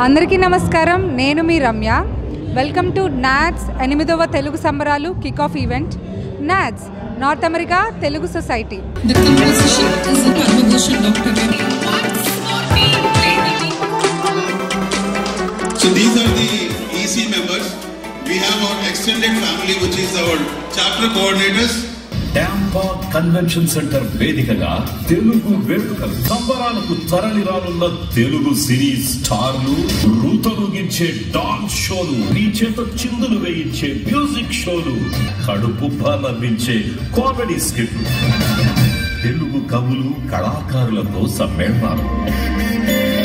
అందరికీ నమస్కారం. నేను మీ రమ్య. వెల్కమ్ టు నాట్స్ 8వ తెలుగు సంబరాలు kick off event. NATS North America Telugu society. The composition is a conversation Dr. So these are the EC members. We have our extended family, which is our chapter coordinators. Tampa convention centre వేదికగా తెలుగు వేడుకలు సంబరాలకు తరలి రానున్న Telugu series స్టార్లు, రూతలుగించే dance షోలు, నీ చేత చిందులు వేయించే మ్యూజిక్ షోలు, కడుపు నవ్వించే కామెడీ స్కిట్లు, తెలుగు కవులు కళాకారులతో సమ్మేళనాలు,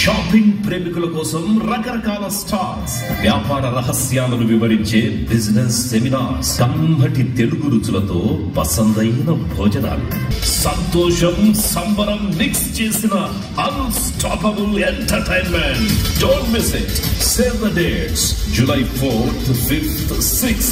షాపింగ్ ప్రేమికుల కోసం రకరకాల స్టాల్స్, వ్యాపార రహస్యాలను వివరించే బిజినెస్ సెమినార్స్, కమ్మటి తెలుగు రుచులతో పసందైన భోజనాలు, సంతోషం సంబరం మిక్స్ చేసిన unstoppable entertainment. Don't miss it. Save the dates. July 4th, 5th, 6th.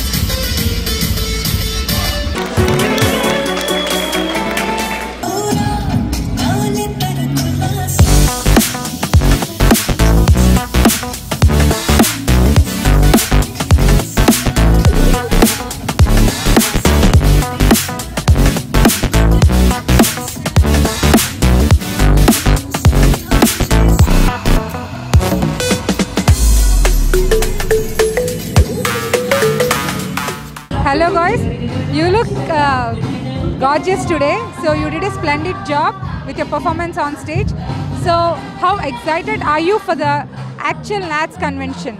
Hello guys, you look gorgeous today. So you did a splendid job with your performance on stage. So how excited are you for the actual NATS convention?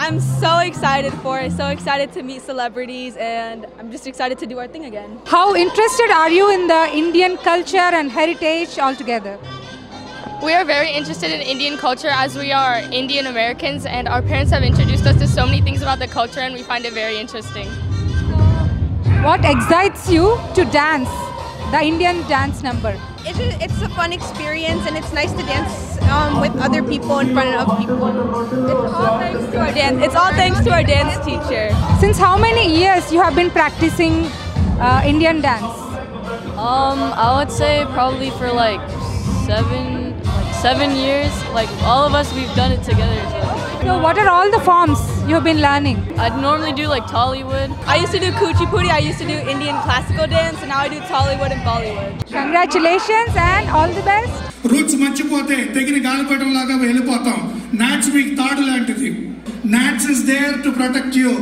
I'm so excited for it, so excited to meet celebrities, and I'm just excited to do our thing again. How interested are you in the Indian culture and heritage altogether? We are very interested in Indian culture as we are Indian Americans, and our parents have introduced us to so many things about the culture, and we find it very interesting. What excites you to dance the Indian dance number? It's a fun experience, and it's nice to dance with other people in front of people. It's all thanks to our dance teacher. Since how many years you have been practicing Indian dance? I would say probably for like 7 years. Like all of us, we've done it together. So what are all the forms you have been learning? I'd normally do like Tollywood. I used to do Kuchipudi, I used to do Indian classical dance, and now I do Tollywood and Bollywood. Congratulations and all the best. Roots మర్చిపోతే తెగిన గాలిపటం లాగా వెళ్ళిపోతాం. NATS మీకు తాడు లాంటిది. NATS is there to protect you.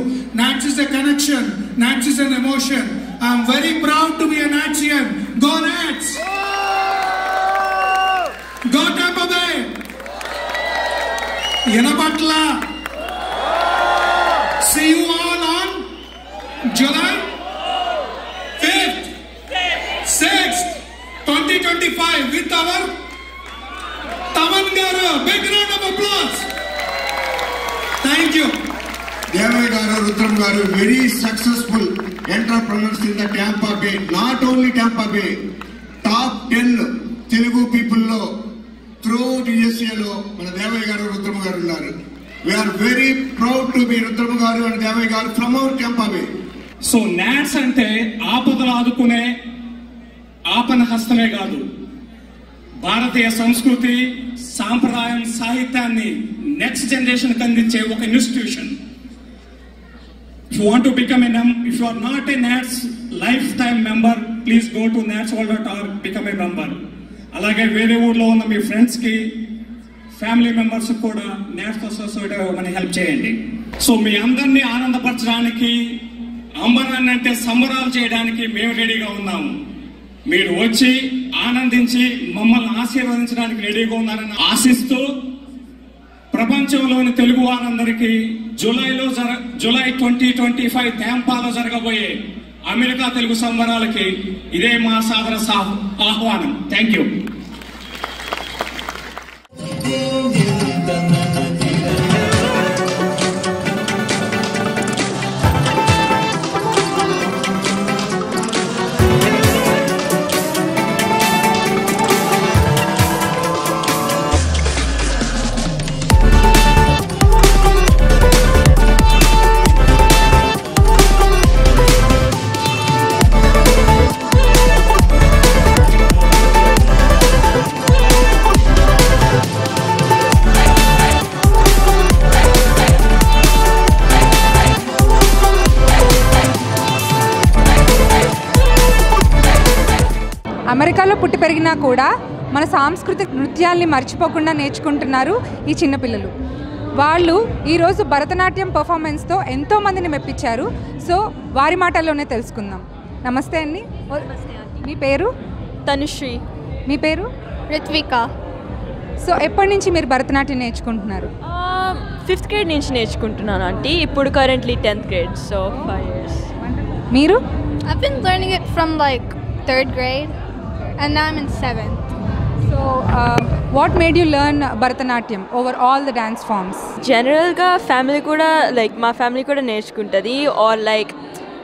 NATS is a connection. NATS is an emotion. I'm very proud to be a Natsian. Go NATS. Go Tampa Bay. ఎనపట్ల. See you all on July 5th, 6th, 2025 with our Taman Garu. Big round of applause. Thank you. Devai Garu, Rudram Garu, very successful entrepreneurs in the Tampa Bay. Not only Tampa Bay, top 10 Telugu people lo throughout USA lo mana Devai Garu, Rudram Garu unnaru. We are very proud to be Rudram Garu and Devai Garu from our Tampa Bay. So NATS అంటే ఆపదలు ఆదుకునే ఆపన హస్తమే కాదు, భారతీయ సంస్కృతి సాంప్రదాయం సాహిత్యాన్ని next జనరేషన్కి అందించే ఒక institution. If you want to become if you are not a NATS lifetime member, please go to natsworld.org, become a member. అలాగే వేరే ఊర్లో ఉన్న మీ ఫ్రెండ్స్కి, ఫ్యామిలీ మెంబర్స్ కూడా నాట్స్ సొసైటీ మన హెల్ప్ చేయండి. సో మీ అందరినీ ఆనందపరచడానికి, అంబరాన్ని అంటే సంబరాలు చేయడానికి మేము రెడీగా ఉన్నాము. మీరు వచ్చి ఆనందించి మమ్మల్ని ఆశీర్వదించడానికి రెడీగా ఉన్నారని ఆశిస్తూ, ప్రపంచంలోని తెలుగు వారందరికీ జూలై 2025 టాంపాలో జరగబోయే అమెరికా తెలుగు సంబరాలకి ఇదే మా సాదర ఆహ్వానం. Thank you. అమెరికాలో పుట్టి పెరిగినా కూడా మన సాంస్కృతిక నృత్యాల్ని మర్చిపోకుండా నేర్చుకుంటున్నారు ఈ చిన్నపిల్లలు. వాళ్ళు ఈరోజు భరతనాట్యం పర్ఫార్మెన్స్తో ఎంతోమందిని మెప్పించారు. సో వారి మాటల్లోనే తెలుసుకుందాం. నమస్తే అండి. మీ పేరు? తనుశ్రీ. మీ పేరు? రిత్విక. సో ఎప్పటి నుంచి మీరు భరతనాట్యం నేర్చుకుంటున్నారు? 5th grade నుంచి నేర్చుకుంటున్నాను ఆంటీ. ఇప్పుడు currently 10th grade, so 5 years. మీరు? I've been learning it from like 3rd grade and now I'm in 7th. So what made you learn Bharatanatyam over all the dance forms? జనరల్గా family కూడా like మా family కూడా నేర్చుకుంటుంది. Are like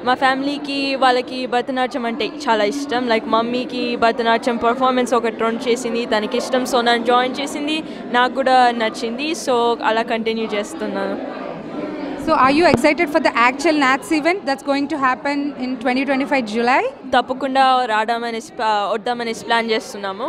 మా ఫ్యామిలీకి వాళ్ళకి భరతనాట్యం అంటే చాలా ఇష్టం. లైక్ మమ్మీకి భరతనాట్యం పర్ఫార్మెన్స్ ఒకటి రన్ చేసింది, తనకి ఇష్టం. సో నన్ను జాయిన్ చేసింది, నాకు కూడా నచ్చింది. సో అలా కంటిన్యూ చేస్తున్నాను. So are you excited for the actual NATS event that's going to happen in 2025 July? తప్పకుండా వద్దామని ప్లాన్ చేస్తున్నాము.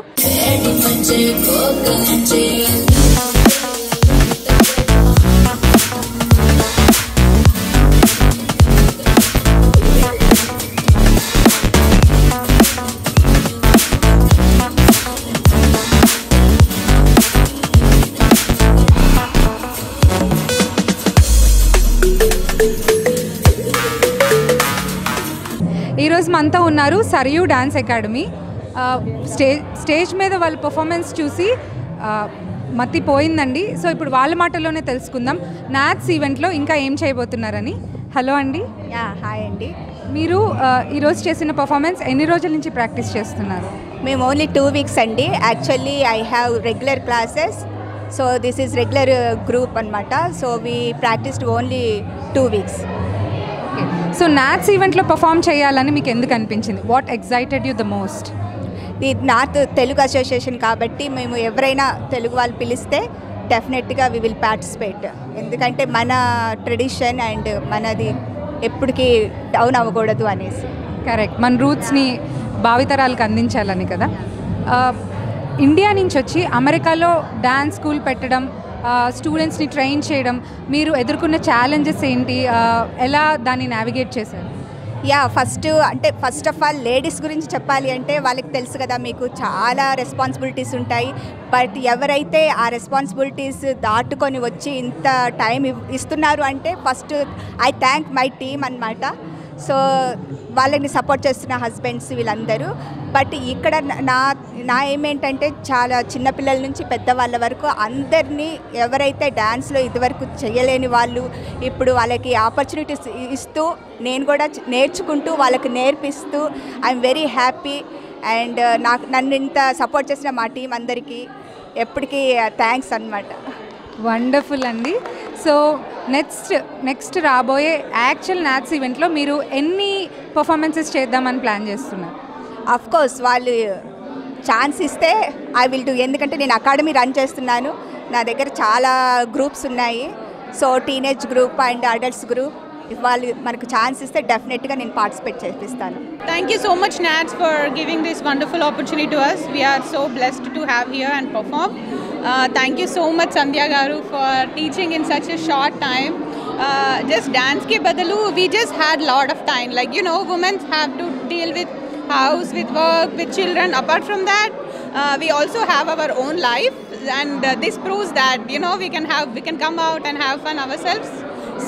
ఈరోజు మనతో ఉన్నారు సరియు డాన్స్ అకాడమీ. స్టేజ్ మీద వాళ్ళ పర్ఫార్మెన్స్ చూసి మతిపోయిందండి. సో ఇప్పుడు వాళ్ళ మాటల్లోనే తెలుసుకుందాం నాట్స్ ఈవెంట్లో ఇంకా ఏం చేయబోతున్నారని. హలో అండి. హాయ్ అండి. మీరు ఈరోజు చేసిన పర్ఫార్మెన్స్ ఎన్ని రోజుల నుంచి ప్రాక్టీస్ చేస్తున్నారు? మేము ఓన్లీ 2 weeks అండి. Actually I have regular classes. So this is regular group అనమాట. So we practiced only 2 weeks. So NATS ఈవెంట్లో పర్ఫామ్ చేయాలని మీకు ఎందుకు అనిపించింది? What excited you the most? ఇది నార్త్ తెలుగు అసోసియేషన్ కాబట్టి మేము ఎవరైనా తెలుగు వాళ్ళు పిలిస్తే డెఫినెట్గా వి విల్ పార్టిసిపేట్. ఎందుకంటే మన ట్రెడిషన్ అండ్ మనది ఎప్పటికీ డౌన్ అవ్వకూడదు అనేసి. కరెక్ట్, మన రూట్స్ని భావితరాలకు అందించాలని కదా. ఇండియా నుంచి వచ్చి అమెరికాలో డ్యాన్స్ స్కూల్ పెట్టడం, స్టూడెంట్స్ని ట్రైన్ చేయడం, మీరు ఎదుర్కొన్న ఛాలెంజెస్ ఏంటి? ఎలా దాన్ని నావిగేట్ చేశారు? ఫస్ట్ ఆఫ్ ఆల్ లేడీస్ గురించి చెప్పాలి అంటే వాళ్ళకి తెలుసు కదా, మీకు చాలా రెస్పాన్సిబిలిటీస్ ఉంటాయి. బట్ ఎవరైతే ఆ రెస్పాన్సిబిలిటీస్ దాటుకొని వచ్చి ఇంత టైం ఇస్తున్నారు అంటే first I thank my team అన్నమాట. సో వాళ్ళని సపోర్ట్ చేస్తున్న హస్బెండ్స్ వీళ్ళందరూ. బట్ ఇక్కడ నా ఏమేంటంటే చాలా చిన్నపిల్లల నుంచి పెద్దవాళ్ళ వరకు అందరినీ ఎవరైతే డ్యాన్స్లో ఇదివరకు చేయలేని వాళ్ళు ఇప్పుడు వాళ్ళకి ఆపర్చునిటీస్ ఇస్తూ, నేను కూడా నేర్చుకుంటూ వాళ్ళకి నేర్పిస్తూ ఐఎమ్ వెరీ హ్యాపీ. అండ్ నన్ను ఇంత సపోర్ట్ చేసిన మా టీం అందరికీ ఎప్పటికీ థ్యాంక్స్ అన్నమాట. వండర్ఫుల్ అండి. సో నెక్స్ట్ రాబోయే యాక్చువల్ నాట్స్ ఈవెంట్లో మీరు ఎన్ని పర్ఫార్మెన్సెస్ చేద్దామని ప్లాన్ చేస్తున్నారు? అఫ్కోర్స్ వాళ్ళు ఛాన్స్ ఇస్తే ఐ విల్ డూ. ఎందుకంటే నేను అకాడమీ రన్ చేస్తున్నాను, నా దగ్గర చాలా గ్రూప్స్ ఉన్నాయి. So teenage group and adults group, వాళ్ళు మనకు ఛాన్స్ ఇస్తే డెఫినెట్గా నేను పార్టిసిపేట్ చేపిస్తాను. Thank you so much NATS for giving this wonderful opportunity to us. We are so blessed to have here and perform. Thank you so much Sandhya garu for teaching in such a short time. Just dance ke badalu we just had lot of time. Like you know, women have to deal with house, with work, with children. Apart from that, we also have our own life, and this proves that you know we can come out and have fun ourselves.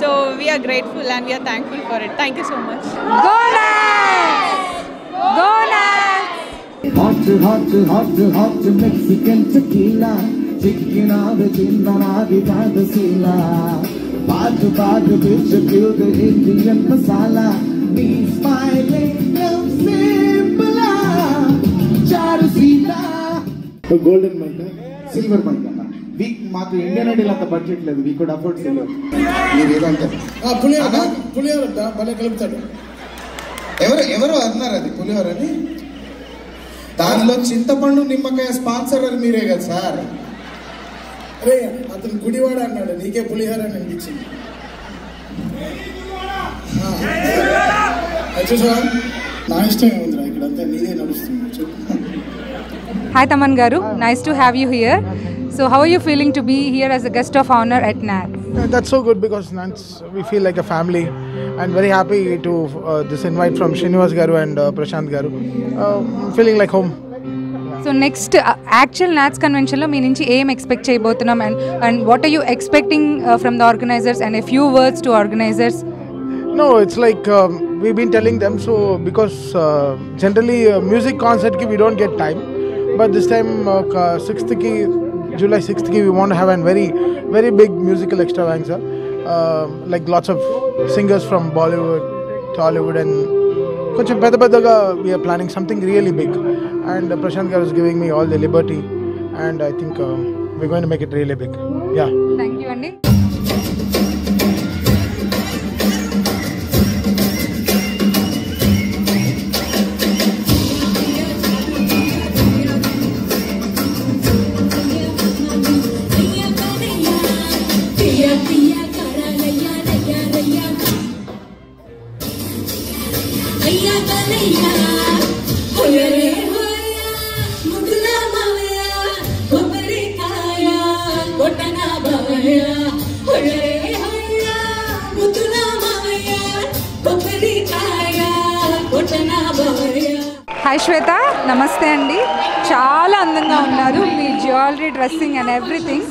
So we are grateful and we are thankful for it. Thank you so much. Go Nats! Go Nats! Hot Mexican tequila, chicken out the gin on the Padasila. Bad bitch, feel the Indian masala. Be smiling, simple. Charusita. Golden mic, silver mic. మాకు Indian Idol అంత budget లేదు, we could afford silver. మీరు ఏదంటారు? పులిహోర భలే కలుపుతాడు. ఎవరు అన్నారు అది పులిహోర అని? దానిలో చింతపండు నిమ్మకాయ స్పాన్సర్ అని మీరే కదా సార్. అరే అతను గుడివాడ అన్నాడు, నీకే పులిహోర అని అనిపించింది. చూసా నా ఇష్టం ఏముందిరా, ఇక్కడంతా నీదే నడుస్తుంది. Hi Taman garu, nice to have you here. So how are you feeling to be here as a guest of honor at NAT? That's so good because Nats, we feel like a family, and very happy to this invite from Srinivas garu and Prashant garu. Feeling like home. So next actual NATS కన్వెన్షన్లో మీ నుంచి ఏం expect చేయబోతున్నాం and what are you expecting from the organizers and a few words to organizers? No, it's like we've been telling them, so because generally music concert ki we don't get time, but this time 6th ki July 6th ki we want to have a very very big musical extravaganza, like lots of singers from Bollywood, Tollywood and koncham pedda we are planning something really big, and Prashant garu is giving me all the liberty, and I think we're going to make it really big. Yeah, thank you Andy. Hi Shweta, నమస్తే అండి. చాలా అందంగా ఉన్నారు, మీ jewellery, dressing and everything.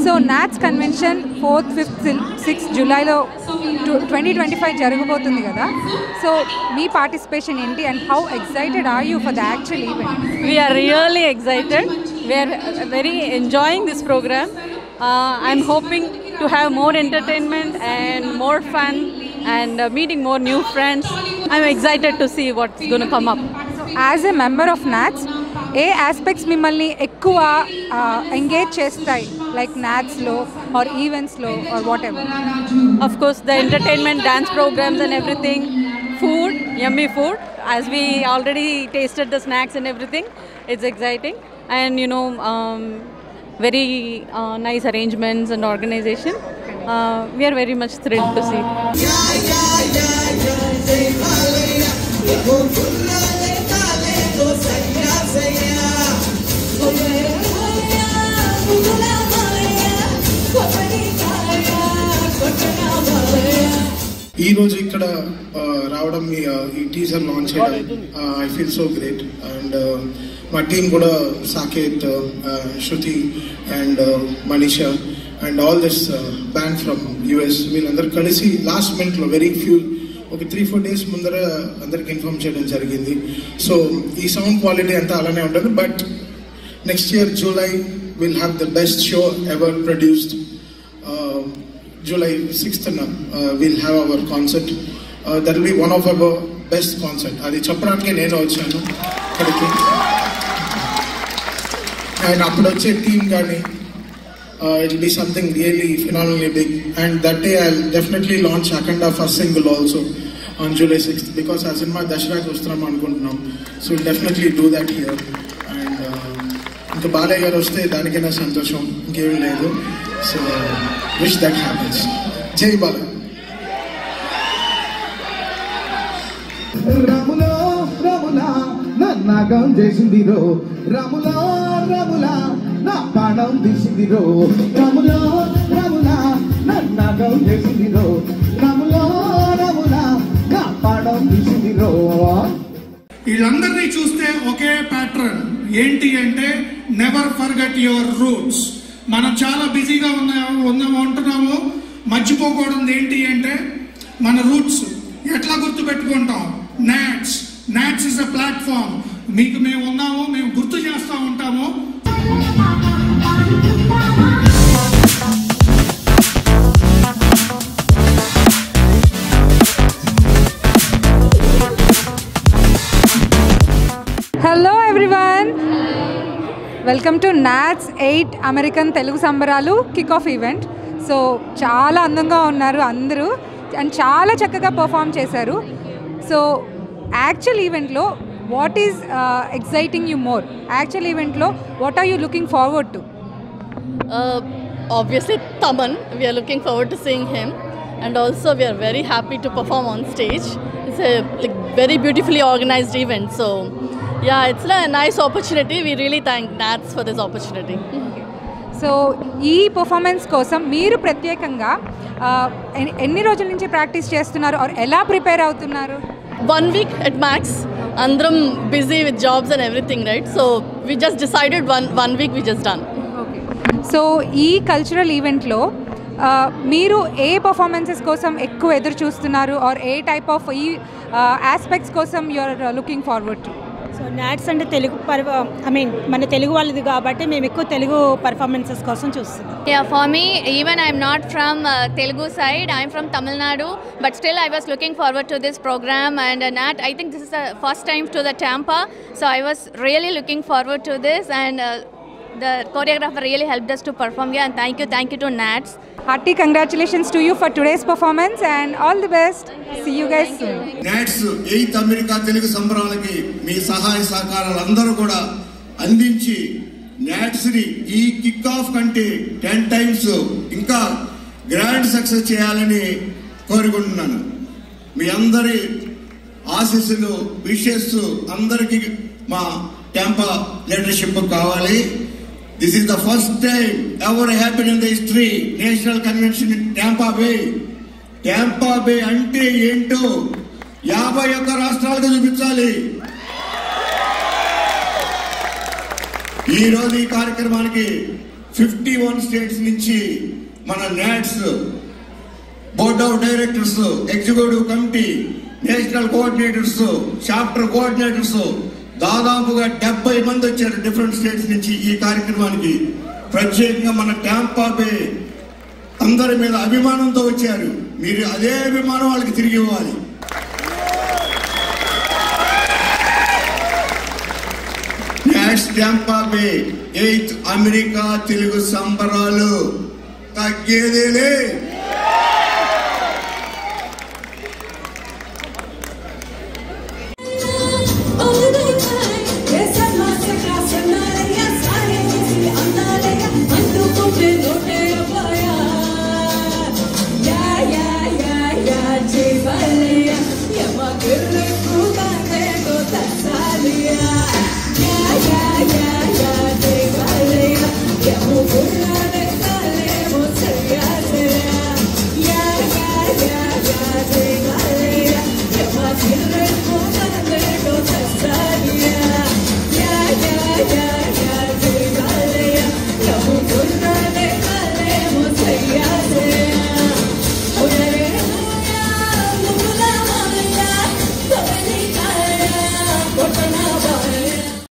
So NATS convention 4th, 5th, 6th జూలైలో 2025 జరగబోతుంది కదా. So మీ పార్టిసిపేషన్ ఏంటి and how excited are you for the actual event? We are really excited. We are very enjoying this programme. I'm hoping to have more entertainment and more fun and meeting more new friends. I'm excited to see what's going to come up. As a member of NATS, ఏ aspects మిమ్మల్ని ఎక్కువ engage చేస్తాయి, like నాట్స్లో or ఈవెంట్స్లో or whatever? Of course, the entertainment, dance programs and everything. Food, yummy food. As we already tasted the snacks and everything, it's exciting. And you know, very nice arrangements and organization. We are very much thrilled to see. ఈ రోజు ఇక్కడ రావడం, ఈ teaser launch చేయడం, I feel so great. And మా team కూడా Saketh, Shruti and Manisha and all this band from US, వీళ్ళందరూ కలిసి లాస్ట్ మినిట్లో వెరీ ఫ్యూ ఒక 3-4 days ముందర అందరికి ఇన్ఫార్మ్ చేయడం జరిగింది. సో ఈ సౌండ్ క్వాలిటీ అంతా అలానే ఉంటుంది. But next year July will have the best show ever produced. July 6th we'll have our concert. That will be one of our best concert. అది చెప్పడానికి నేను వచ్చాను ఇక్కడికి. అండ్ అప్పుడు వచ్చే టీమ్ కానీ it will be something really phenomenally big. And that day I'll definitely launch Akhanda first single also on July 6th, because ఆ cinema దసరాకి వస్తున్నాం అనుకుంటున్నాం. So we'll definitely do that here. And ఇంకా బాలయ్య గారు వస్తే దానికైనా సంతోషం ఇంకేమీ లేదు. So wish that happens. Jai Bala. రాములో రాములా నన్నగం చేసిందిరో, రాములో రాములా నా ప్రాణం తీసిందిరో, రాములో రాములా నన్నగం చేసిందిరో, రాములో రాములా నా ప్రాణం తీసిందిరో. వీళ్ళందరినీ చూస్తే ఒకే ప్యాటర్న్ ఏంటి అంటే నెవర్ ఫర్గెట్ యువర్ రూట్స్. మనం చాలా బిజీగా ఉంటున్నాము, మర్చిపోకూడదు ఏంటి అంటే మన రూట్స్. ఎట్లా గుర్తు పెట్టుకుంటాం? NATS is a platform. మీకు మేము ఉన్నాము, మేము గుర్తు చేస్తూ ఉంటాము. Hello everyone, welcome to NATS 8 American Telugu సంబరాలు కిక్ ఆఫ్ ఈవెంట్. సో చాలా అందంగా ఉన్నారు అందరూ అండ్ చాలా చక్కగా పర్ఫామ్ చేశారు. సో యాక్చువల్ ఈవెంట్లో what is exciting you more? Actual ఈవెంట్లో what are you looking forward to? Obviously Taman, we are looking forward to seeing him, and also we are very happy to perform on stage. It's a very beautifully organized event, so yeah, it's a nice opportunity. We really thank NATS for this opportunity. So ఈ performance కోసం మీరు ప్రత్యేకంగా ఎన్ని రోజుల నుంచి practice చేస్తున్నారు are ఎలా prepare అవుతున్నారు? 1 week at max. andram busy with jobs and everything, right? So we just decided one week we just done. Okay. So ee cultural event lo మీరు ఏ పర్ఫార్మెన్సెస్ కోసం ఎక్కువ ఎదురు చూస్తున్నారు ఆర్ ఏ టైప్ ఆఫ్ ఈ aspects కోసం you are looking forward to? So NATS అంటే తెలుగు మన తెలుగు వాళ్ళది కాబట్టి మేము ఎక్కువ తెలుగు పర్ఫార్మెన్సెస్ కోసం చూస్తున్నాం. Yeah, for me, even I'm not from Telugu side, I'm from Tamil Nadu, but still I was looking forward to this program, and Nat, I think this is the first time to the Tampa, so I was really looking forward to this, and the choreographer really helped us to perform here, and thank you to Nats. Hearty congratulations to you for today's performance and all the best. See you guys soon. Nats 8th America Telugu సంబరాలకి మీ సహాయ సహకారాలు అందరూ కూడా అందించి Nats ని ఈ kick of కంటే 10 టైమ్స్ ఇంకా గ్రాండ్ సక్సెస్ చేయాలని కోరుకుంటున్నాను. మీ అందరి ఆశీస్సులు విషెస్ అందరికీ మా Tampa లీడర్షిప్ కావాలి. This is the first time ever happened in the history national convention in Tampa Bay. Tampa Bay ante ento 51 రాష్ట్రాలకు చూపించాలి. ఈ రోజు ఈ కార్యక్రమానికి 51 స్టేట్స్ నుంచి మన NATS board of directors, executive committee, national coordinators, chapter coordinators దాదాపుగా 70 మంది వచ్చారు డిఫరెంట్ స్టేట్స్ నుంచి ఈ కార్యక్రమానికి. ప్రత్యేకంగా మన టాంపా బే అందరి మీద అభిమానంతో వచ్చారు. మీరు అదే అభిమానం వాళ్ళకి తిరిగి ఇవ్వాలి. నాట్స్ టాంపా బే 8th అమెరికా తెలుగు సంబరాలు తగ్గేదేలే. Yeah.